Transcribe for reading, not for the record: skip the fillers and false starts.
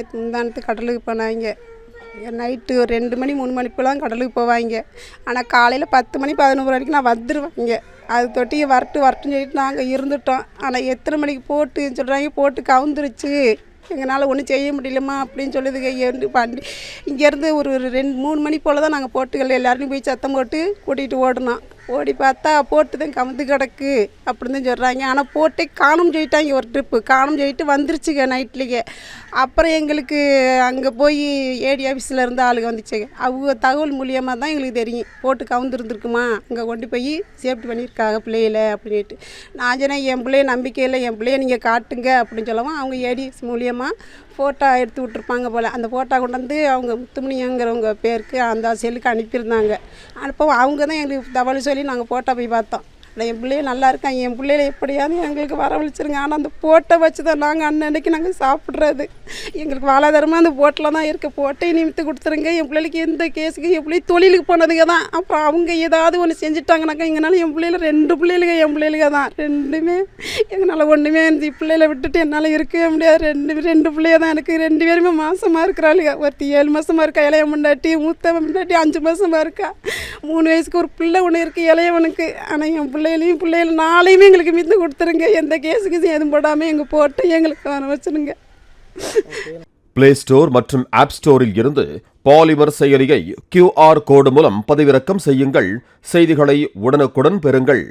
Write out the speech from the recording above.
நேற்று முந்தானத்து கடலுக்கு போனாங்க. நைட்டு ஒரு 2 மணி 3 மணிக்கெல்லாம் கடலுக்கு போவாங்க. ஆனால் காலையில் 10 மணி 11 வரைக்கும் நான் வந்துடுவேங்க. அது தொட்டி வரட்டுன்னு சொல்லிட்டு நாங்கள் இருந்துட்டோம். ஆனால் எத்தனை மணிக்கு போட்டுன்னு சொல்கிறாங்க, போட்டு கவுந்துருச்சு, எங்களால் ஒன்றும் செய்ய முடியலம்மா அப்படின்னு சொல்லுதுங்க. இங்கேருந்து ஒரு 2-3 மணி போல் தான் நாங்கள் போட்டுகள் எல்லாருமே போய் சத்தம் போட்டு கூட்டிகிட்டு ஓடினோம். ஓடி பார்த்தா போட்டு தான் கவுந்து கிடக்கு அப்படின்னு தான் சொல்கிறாங்க. ஆனால் போட்டே காணும் சொல்லிட்டாங்க. ஒரு ட்ரிப்பு காணும் சொல்லிட்டு வந்துருச்சுங்க நைட்லேயே. அப்புறம் எங்களுக்கு அங்கே போய் ஏடி ஆஃபீஸில் இருந்து ஆளுங்க வந்துச்சுங்க. அவங்க தகவல் மூலியமாக தான் எங்களுக்கு தெரியும் போட்டு கவுந்துருந்துருக்குமா, அங்கே கொண்டு போய் சேஃப்டி பண்ணியிருக்காங்க பிள்ளைகளை அப்படின்ட்டு. நான் சொன்னேன், என் பிள்ளைய நம்பிக்கையில் என் பிள்ளைய நீங்கள் காட்டுங்க அப்படின்னு சொல்லவும் அவங்க ஏடிஎஸ் மூலியமாக ஃபோட்டோ எடுத்து விட்ருப்பாங்க போல். அந்த ஃபோட்டோ கொண்டு வந்து அவங்க முத்துமணிங்கிறவங்க பேருக்கு அந்த செல்லுக்கு அனுப்பியிருந்தாங்க. அனுப்பவும் அவங்க தான் எங்களுக்கு தகவல் சொல்லி நாங்கள் ஃபோட்டோ போய் பார்த்தோம். என் பிள்ளைய நல்லா இருக்காங்க, என் பிள்ளைகளை எப்படியாவது எங்களுக்கு வரவழைச்சிருங்க. ஆனால் அந்த போட்டை வச்சு தான் நாங்கள் அன்னன்னைக்கு நாங்கள் சாப்பிட்றது. எங்களுக்கு வாழ்வாதாரமாக அந்த போட்டில் தான் இருக்குது. போட்டை நிமித்து கொடுத்துருங்க. என் பிள்ளைகளுக்கு எந்த கேஸுக்கு என் பிள்ளை தொழிலுக்கு போனதுங்க தான். அப்புறம் அவங்க ஏதாவது ஒன்று செஞ்சுட்டாங்கனாக்கா எங்களால் என் பிள்ளைகள் 2 பிள்ளைகளுங்க என் பிள்ளைகளுங்க தான். 2மே எங்களால் ஒன்றுமே இந்த பிள்ளைகளை விட்டுட்டு என்னால் இருக்கவே முடியாது. 2 பிள்ளைய தான் எனக்கு. 2 பேருமே மாதமாக இருக்கிறாளுங்க. ஒருத்தி 7 மாதமாக இருக்கா, இளைய முண்டாட்டி. மூத்த முண்டாட்டி 5 மாதமாக இருக்கா. 3 வயசுக்கு ஒரு பிள்ளை ஒன்று இருக்குது இளையவனுக்கு. ஆனால் என் பிள்ளைகள் 4 எங்களுக்கு மித்து கொடுத்துருங்க. எந்த கேஸுக்கு எதுவும் போடாமல் எங்கள் போட்டு எங்களுக்கு வர வச்சுருங்க. பிளே ஸ்டோர் மற்றும் ஆப் ஸ்டோரில் இருந்து பாலிமர் செயலியை QR கோடு மூலம் பதிவிறக்கம் செய்யுங்கள். செய்திகளை உடனுக்குடன் பெறுங்கள்.